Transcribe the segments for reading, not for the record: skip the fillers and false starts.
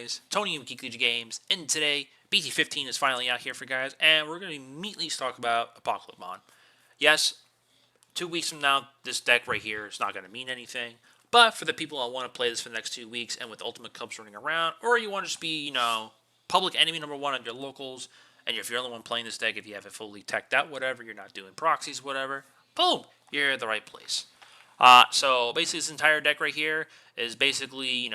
guys, Tony with Geekly Games, and today BT15 is finally out here for you guys, and we're going to immediately talk about Apocalymon. Yes, 2 weeks from now, this deck right here is not going to mean anything, but for the people that want to play this for the next 2 weeks, and with Ultimate Cups running around, or you want to just be, public enemy number one on your locals, and if you're the only one playing this deck, if you have it fully teched out, whatever, you're not doing proxies, whatever, boom, you're at the right place. So basically, this entire deck right here is basically,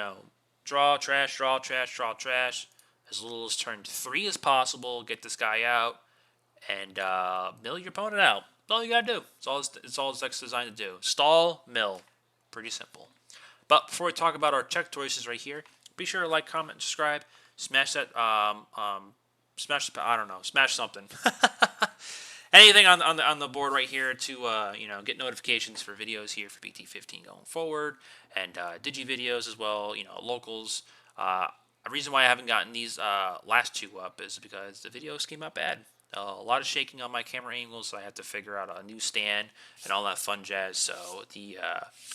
draw, trash, draw, trash, draw, trash. As little as turn 3 as possible, get this guy out, and mill your opponent out. That's all you gotta do. It's all this deck's designed to do. Stall, mill. Pretty simple. But before we talk about our check choices right here, be sure to like, comment, and subscribe. Smash that, smash something. Anything on the board right here to get notifications for videos here for BT15 going forward, and digi videos as well. Locals. A reason why I haven't gotten these last two up is because the videos came out bad. A lot of shaking on my camera angles, so I had to figure out a new stand and all that fun jazz. So the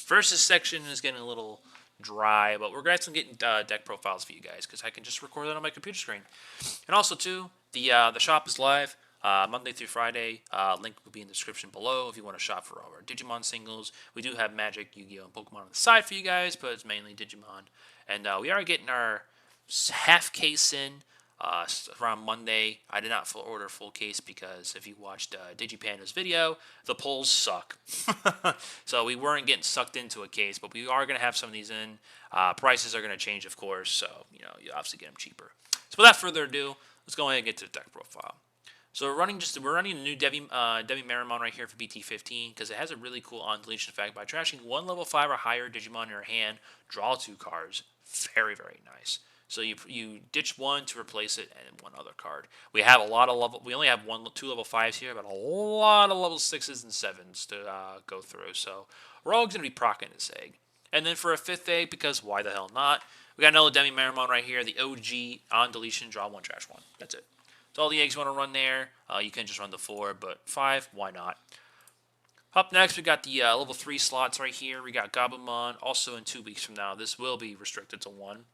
versus section is getting a little dry, but we're going to get deck profiles for you guys because I can just record that on my computer screen. And also too, the shop is live. Monday through Friday. Link will be in the description below if you want to shop for all our Digimon singles. We do have Magic, Yu-Gi-Oh, and Pokemon on the side for you guys, but it's mainly Digimon. And we are getting our half case in around Monday. I did not order full case because if you watched DigiPanda's video, the polls suck. So we weren't getting sucked into a case, but we are going to have some of these in. Prices are going to change, of course, so you obviously get them cheaper. So without further ado, let's go ahead and get to the deck profile. So we're running a new Devi Marimon right here for BT15 because it has a really cool on-deletion effect. By trashing one level 5 or higher Digimon in your hand, draw 2 cards. Very, very nice. So you ditch one to replace it and one other card. We have a lot of we only have 2 level 5s here, but a lot of level 6s and 7s to go through. So we're all going to be proccing this egg. And then for a 5th egg, because why the hell not? We got another Demi Marimon right here, the OG on-deletion, draw 1, trash 1. That's it. So all the eggs you want to run there. You can just run the 4, but 5, why not? Up next, we got the level 3 slots right here. We got Gabumon. Also in 2 weeks from now, this will be restricted to 1.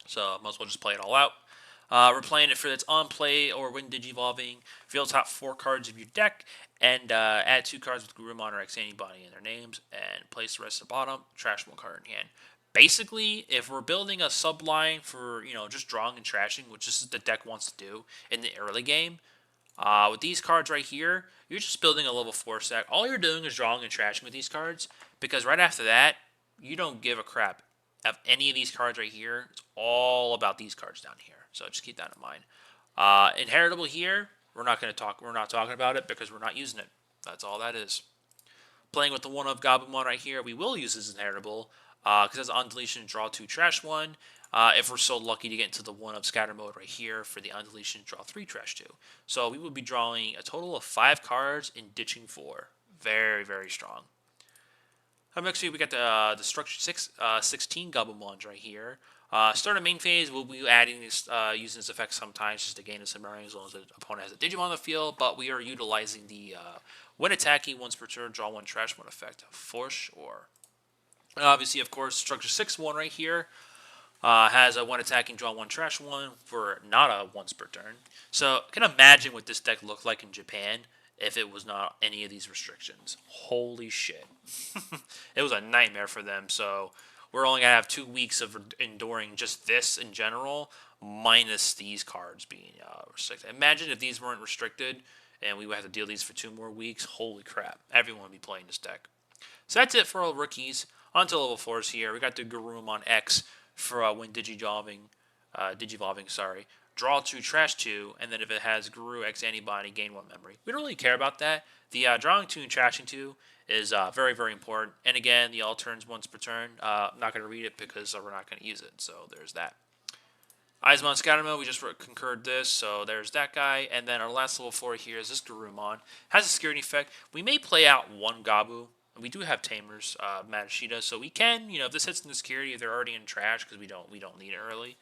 So might as well just play it all out. We're playing it for its on-play or when digivolving. Reveal the top 4 cards of your deck, and add 2 cards with Gurumon or X-Antibody in their names, and place the rest at the bottom. Trash 1 card in hand. Basically, if we're building a subline for, just drawing and trashing, which this is the deck wants to do in the early game, with these cards right here, you're just building a level 4 stack. All you're doing is drawing and trashing with these cards, because right after that, you don't give a crap of any of these cards right here. It's all about these cards down here. So just keep that in mind. Inheritable here, we're not talking about it because we're not using it. That's all that is. Playing with the one of Gabumon right here, we will use this inheritable. Because it's on deletion, draw 2, trash 1. If we're so lucky to get into the one of scatter mode right here for the on deletion, draw 3, trash 2. So we will be drawing a total of 5 cards and ditching 4. Very, very strong. Next week we got the structure 16 Gabumons right here. Start a main phase, we'll be adding this, using this effect sometimes just to gain some bearing as long as the opponent has a Digimon on the field. But we are utilizing the when attacking once per turn, draw 1, trash 1 effect for sure. Obviously, of course, structure 6-1 right here has a 1 attacking, draw 1, trash 1 for not a once per turn. So I can imagine what this deck looked like in Japan if it was not any of these restrictions. Holy shit. It was a nightmare for them. So we're only going to have 2 weeks of enduring just this in general, minus these cards being restricted. Imagine if these weren't restricted and we would have to deal these for 2 more weeks. Holy crap. Everyone would be playing this deck. So that's it for all rookies. On to level 4s here. We got the Gurumon X for when digivolving, Draw 2, trash 2, and then if it has Guru X Antibody, gain 1 memory. We don't really care about that. The drawing 2 and trashing 2 is very, very important. And again, the all turns once per turn. I'm not going to read it because we're not going to use it. So there's that. Eismon Scatter Mode, we just concurred this, so there's that guy. And then our last level 4 here is this Gurumon. Has a security effect. We may play out 1 Gabu. We do have Tamers, Matashita, so we can, if this hits in the security, if they're already in trash because we don't need it early,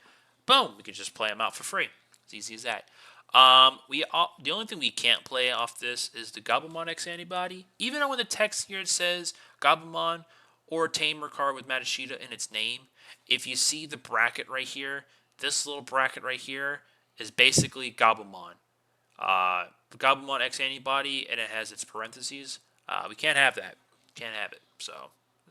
boom, we could just play them out for free. It's easy as that. The only thing we can't play off this is the Gabumon X Antibody. Even though when the text here it says Gabumon or Tamer card with Matashita in its name, if you see the bracket right here, this little bracket right here is basically Gabumon. Gabumon X antibody, and it has its parentheses. We can't have that. Can't have it. So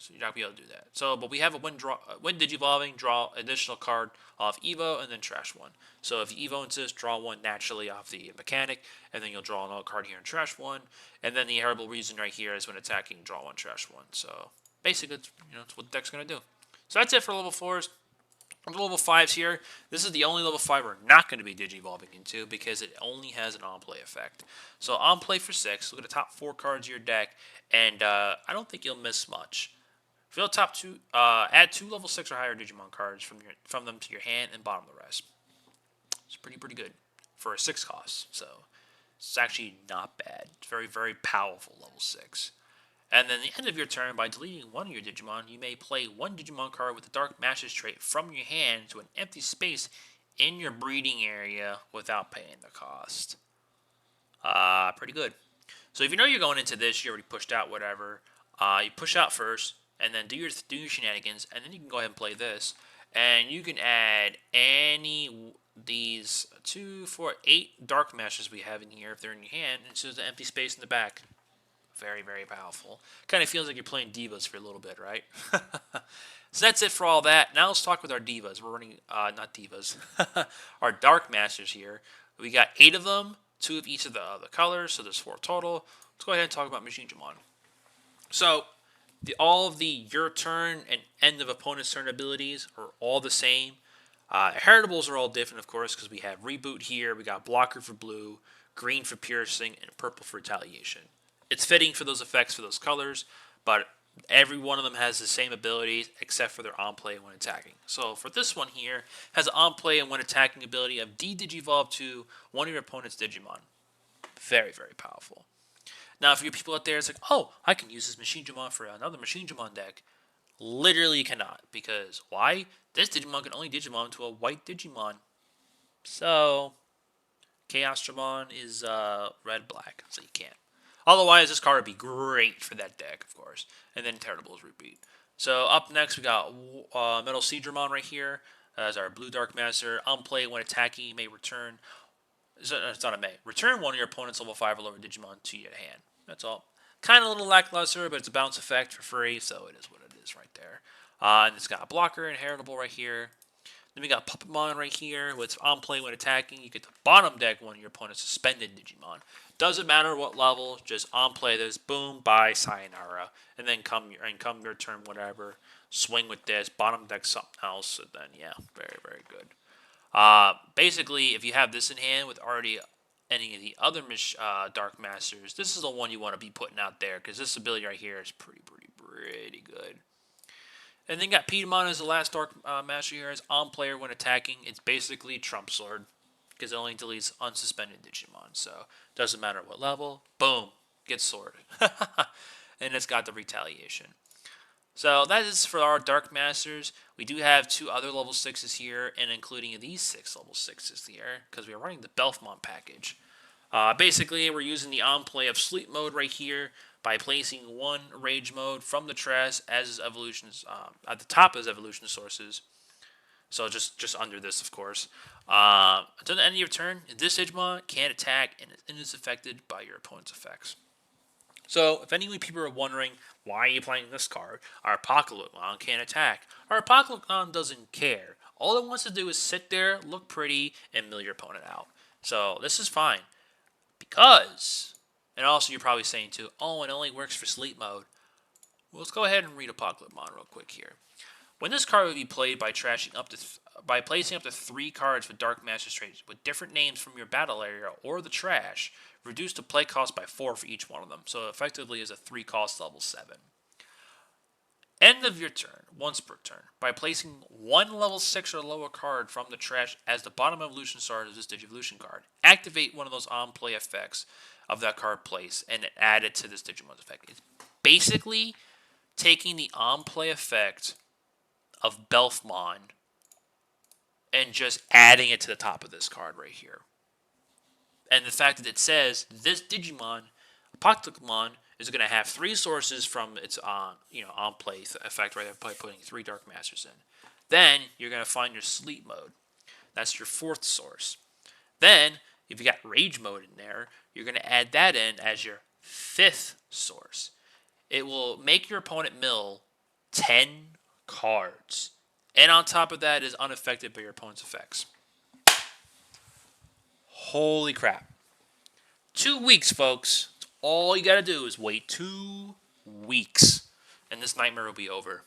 you're not gonna be able to do that. So, but we have a when digivolving, draw additional card off Evo, and then trash one. So if you Evo insist, draw one naturally off the mechanic, and then you'll draw another card here and trash one. And then the heritable reason right here is when attacking, draw one, trash one. So basically, it's what the deck's gonna do. So that's it for level 4s. On the level 5s here, this is the only level 5 we're not going to be digivolving into because it only has an on-play effect. So on-play for 6, look at the top 4 cards of your deck, and I don't think you'll miss much. Fill top 2, add 2 level 6 or higher Digimon cards from them to your hand and bottom the rest. It's pretty good for a 6 cost, so it's actually not bad. It's very, very powerful level 6. And then at the end of your turn, by deleting one of your Digimon, you may play one Digimon card with the Dark Masters trait from your hand to an empty space in your breeding area without paying the cost. Pretty good. So if you know you're going into this, you already pushed out whatever. You push out first, and then do your shenanigans, and then you can go ahead and play this. And you can add any these 2, 4, 8 Dark Masters we have in here if they're in your hand, and it's just an empty space in the back. Very, very powerful. Kind of feels like you're playing Divas for a little bit, right? So that's it for all that. Now let's talk with our Divas. We're running, not Divas, our Dark Masters here. We got 8 of them, 2 of each of the colors, so there's 4 total. Let's go ahead and talk about Machinedramon. So, all of the your turn and end of opponent's turn abilities are all the same. Heritables are all different, of course, because we have Reboot here, we got Blocker for blue, green for piercing, and purple for retaliation. It's fitting for those effects for those colors, but every one of them has the same abilities except for their on-play when attacking. So for this one here, has an on-play and when attacking ability of de-digivolve to one of your opponent's Digimon. Very, very powerful. Now, for you people out there, it's like, oh, I can use this Machinedramon for another Machinedramon deck. Literally cannot, because why? This Digimon can only Digimon to a white Digimon. So, Chaosdramon is red-black, so you can't. Otherwise, this card would be great for that deck, of course. And then Terrible's Repeat. So up next, we got Metal Seedramon right here as our Blue Dark Master. On play, when attacking, you may return. It's not a may. Return one of your opponent's level 5 or lower Digimon to your hand. That's all. Kind of a little lackluster, but it's a bounce effect for free, so it is what it is right there. And it's got a blocker and heritable right here. Then we got Puppetmon right here. With on play when attacking, you get to bottom deck one of your opponent's suspended Digimon. Doesn't matter what level, just on play this, boom, bye, sayonara. And then come your turn, whatever. Swing with this, bottom deck something else, and then yeah, very, very good. Basically, if you have this in hand with already any of the other Dark Masters, this is the one you want to be putting out there, because this ability right here is pretty good. And then got Piedmon as the last Dark Master here. As on player when attacking, it's basically Trump Sword, because it only deletes unsuspended Digimon. So doesn't matter what level, boom, gets sword. And it's got the retaliation. So that is for our Dark Masters. We do have 2 other level 6s here, and including these 6 level 6s here, because we are running the Belfmont package. Basically, we're using the on-play of Sleep Mode right here by placing 1 Rage Mode from the trash as evolutions at the top as evolution sources. So just under this, of course. Until the end of your turn, this Digimon can't attack and is affected by your opponent's effects. So, if any people are wondering, why are you playing this card? Our Apocalymon can't attack. Our Apocalymon doesn't care. All it wants to do is sit there, look pretty, and mill your opponent out. So, this is fine. Because, and also you're probably saying too, oh, it only works for sleep mode. Well, let's go ahead and read Apocalymon real quick here. When this card would be played by by placing up to 3 cards with Dark Master traits with different names from your battle area or the trash, reduced the play cost by 4 for each one of them. So effectively is a 3 cost level 7. End of your turn, once per turn, by placing 1 level 6 or lower card from the trash as the bottom evolution card of this Digivolution card. Activate one of those on-play effects of that card place and add it to this Digimon's effect. It's basically taking the on-play effect of Belfmon and just adding it to the top of this card right here. And the fact that it says this Digimon, Apocalymon, is going to have 3 sources from its on-play effect right there by putting 3 Dark Masters in. Then you're going to find your sleep mode. That's your fourth source. Then, if you got Rage Mode in there, you're going to add that in as your fifth source. It will make your opponent mill 10 cards. And on top of that, is unaffected by your opponent's effects. Holy crap. 2 weeks, folks. All you got to do is wait 2 weeks. And this nightmare will be over.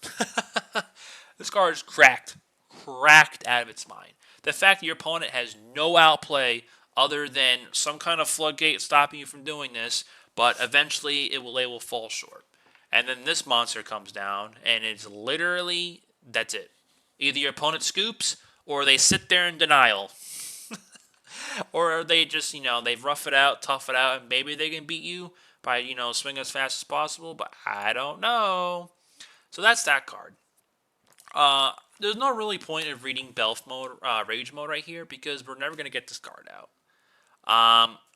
This card is cracked. Cracked out of its mind. The fact that your opponent has no outplay other than some kind of floodgate stopping you from doing this, but eventually they will fall short. And then this monster comes down, and it's literally, that's it. Either your opponent scoops, or they sit there in denial. Or they just, they rough it out, tough it out, and maybe they can beat you by, swing as fast as possible, but I don't know. So that's that card. There's no really point of reading Rage Mode right here, because we're never going to get this card out.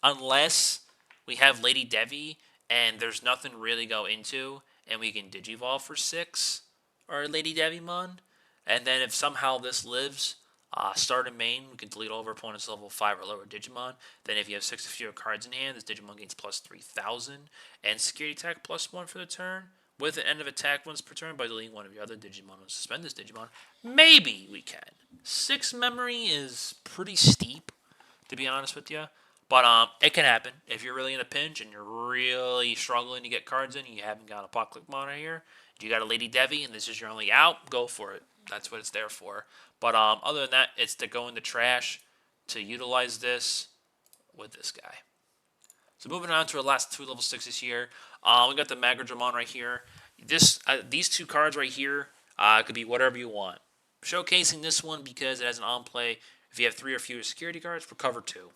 Unless we have Lady Devi, and there's nothing really go into, and we can Digivolve for 6, or Lady Devimon. And then if somehow this lives, start in main, we can delete all of our opponent's level 5 or lower Digimon. Then if you have 6 or fewer cards in hand, this Digimon gains plus 3,000, and security attack plus 1 for the turn, with an end of attack once per turn by deleting one of your other Digimon and suspend this Digimon. Maybe we can. 6 memory is pretty steep, to be honest with you. But it can happen. If you're really in a pinch and you're really struggling to get cards in, you haven't got a Apocalypse right here, you got a Lady Devi, and this is your only out, go for it. That's what it's there for. But other than that, it's to go in the trash to utilize this with this guy. So moving on to our last 2 level 6s here. We got the Magradramon right here. These 2 cards right here could be whatever you want. Showcasing this one because it has an on-play. If you have 3 or fewer security cards, recover 2.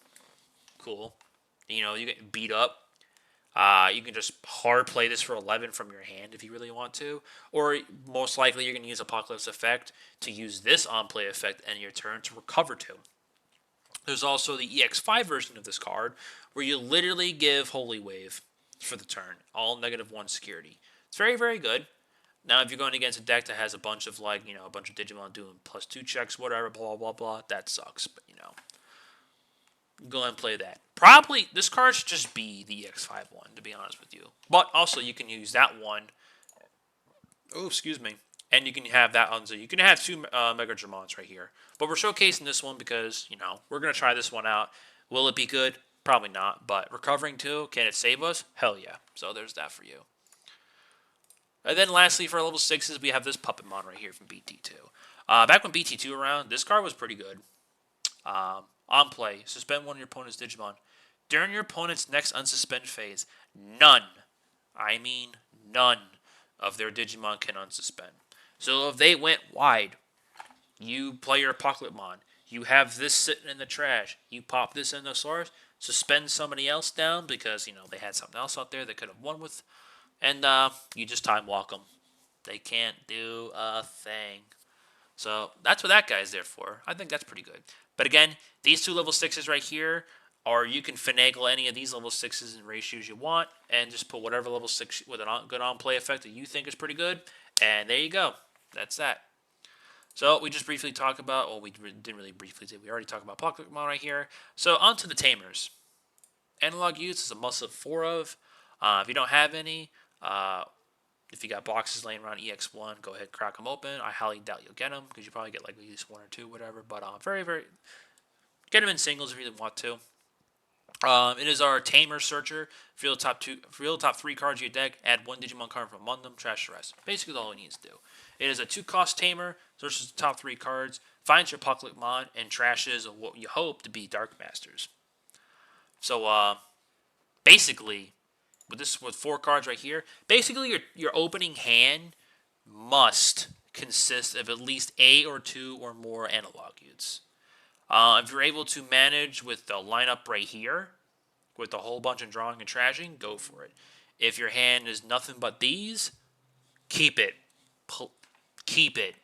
Cool. You get beat up. You can just hard play this for 11 from your hand if you really want to. Or most likely you're going to use Apocalypse Effect to use this on-play effect in your turn to recover 2. There's also the EX5 version of this card where you literally give Holy Wave for the turn. All -1 security. It's very, very good. Now, if you're going against a deck that has a bunch of, a bunch of Digimon doing +2 checks, whatever, blah, blah, blah, that sucks. But, go ahead and play that. Probably, this card should just be the EX5 one, to be honest with you. But also, you can use that one. Oh, excuse me. And you can have that on. So you can have 2 Megardramons right here. But we're showcasing this one because, we're going to try this one out. Will it be good? Probably not. But recovering 2, can it save us? Hell yeah. So there's that for you. And then lastly, for level 6s, we have this Puppetmon right here from BT2. Back when BT2 around, this card was pretty good. On play, suspend one of your opponent's Digimon. During your opponent's next unsuspend phase, none, I mean none, of their Digimon can unsuspend. So if they went wide, you play your Apocalypmon, you have this sitting in the trash, you pop this in the source, suspend somebody else down because, they had something else out there they could have won with, and you just time walk them. They can't do a thing. So that's what that guy's there for. I think that's pretty good. But again, these 2 level 6s right here, or you can finagle any of these level 6s and ratios you want, and just put whatever level 6 with a good on-play effect that you think is pretty good, and there you go. That's that. So we just briefly talked about, well, we didn't really briefly, we already talked about Pokemon right here. So on to the Tamers. Analog use is a must of 4 of. If you don't have any, if you got boxes laying around EX1, go ahead, crack them open. I highly doubt you'll get them because you probably get at least 1 or 2, whatever. But very, very, get them in singles if you want to. It is our Tamer Searcher. Reveal the top 3 cards of your deck. Add 1 Digimon card from among them. Trash the rest. Basically, all it needs to do. It is a 2-cost Tamer. Searches the top 3 cards. Finds your Apocalypmon and trashes what you hope to be Dark Masters. So basically, with 4 cards right here, basically your opening hand must consist of at least 8 or 2 or more analog utes. If you're able to manage with the lineup right here, with a whole bunch of drawing and trashing, go for it. If your hand is nothing but these, keep it. Keep it.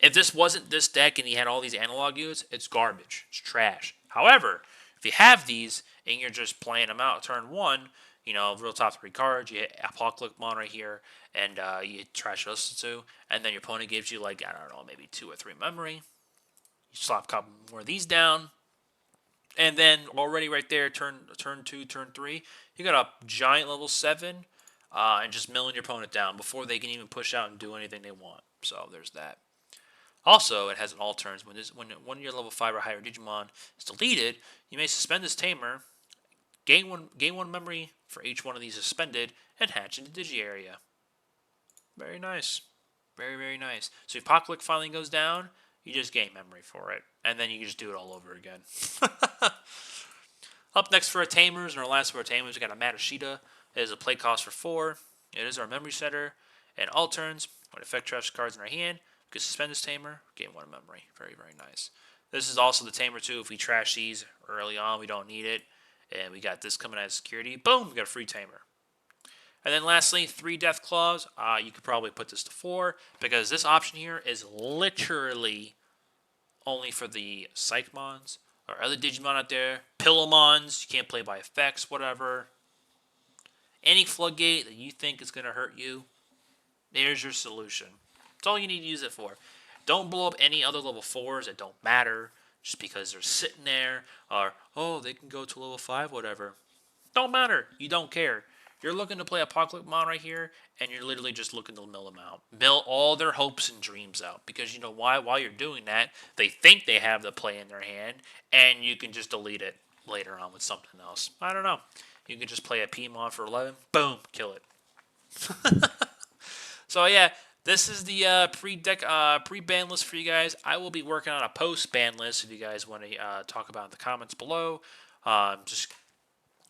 If this wasn't this deck and you had all these analog utes, it's garbage. It's trash. However, if you have these and you're just playing them out turn 1, real top 3 cards, you hit Apocalypmon right here, and you trash those 2, and then your opponent gives you, I don't know, maybe 2 or 3 memory. You slap a couple more of these down. And then already right there, turn 2, turn 3, you got a giant level 7 and just milling your opponent down before they can even push out and do anything they want. So there's that. Also, it has an all turns. When one of your level 5 or higher Digimon is deleted, you may suspend this Tamer, gain one memory for each one of these suspended, and hatch into Digi area. Very nice. Very, very nice. So if Apocalypse finally goes down, you just gain memory for it. And then you can just do it all over again. Up next for our Tamers, and our last for our Tamers, we got a Matashita. It is a play cost for 4. It is our memory setter. And all turns, when effect trash cards in our hand, we can suspend this Tamer, gain 1 memory. Very, very nice. This is also the Tamer too. If we trash these early on, we don't need it. And we got this coming out of security. Boom, we got a free Tamer. And then lastly, 3 Death Claws. You could probably put this to 4, because this option here is literally only for the Psychmons or other Digimon out there. Pillowmons, you can't play by effects, whatever. Any Floodgate that you think is going to hurt you, there's your solution. That's all you need to use it for. Don't blow up any other level 4s that don't matter just because they're sitting there, or, oh, they can go to level 5, whatever. Don't matter. You don't care. You're looking to play Apocalymon right here, and you're literally just looking to mill them out. Mill all their hopes and dreams out. Because you know why? While you're doing that, they think they have the play in their hand, and you can just delete it later on with something else. I don't know. You can just play a Pmon for 11. Boom. Kill it. So, yeah. This is the pre-ban list for you guys. I will be working on a post-ban list if you guys want to talk about it in the comments below. Just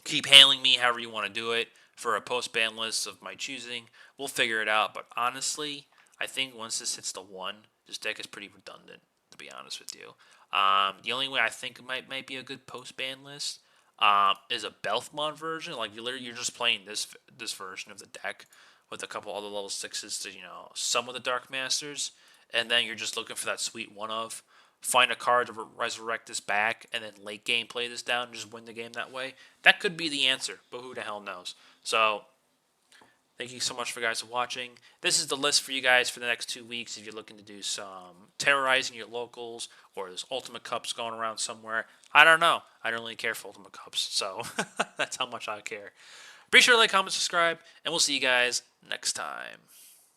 keep hailing me however you want to do it for a post-ban list of my choosing. We'll figure it out. But honestly, I think once this hits the 1, this deck is pretty redundant, to be honest with you. The only way I think it might be a good post-ban list is a Belthmon version. Like, you're just playing this version of the deck with a couple other level 6s to, some of the Dark Masters. And then you're just looking for that sweet one-of. Find a card to resurrect this back, and then late game play this down and just win the game that way. That could be the answer, but who the hell knows? So, thank you so much for guys for watching. This is the list for you guys for the next 2 weeks if you're looking to do some terrorizing your locals, or there's Ultimate Cups going around somewhere. I don't know. I don't really care for Ultimate Cups, so that's how much I care. Be sure to like, comment, subscribe, and we'll see you guys next time.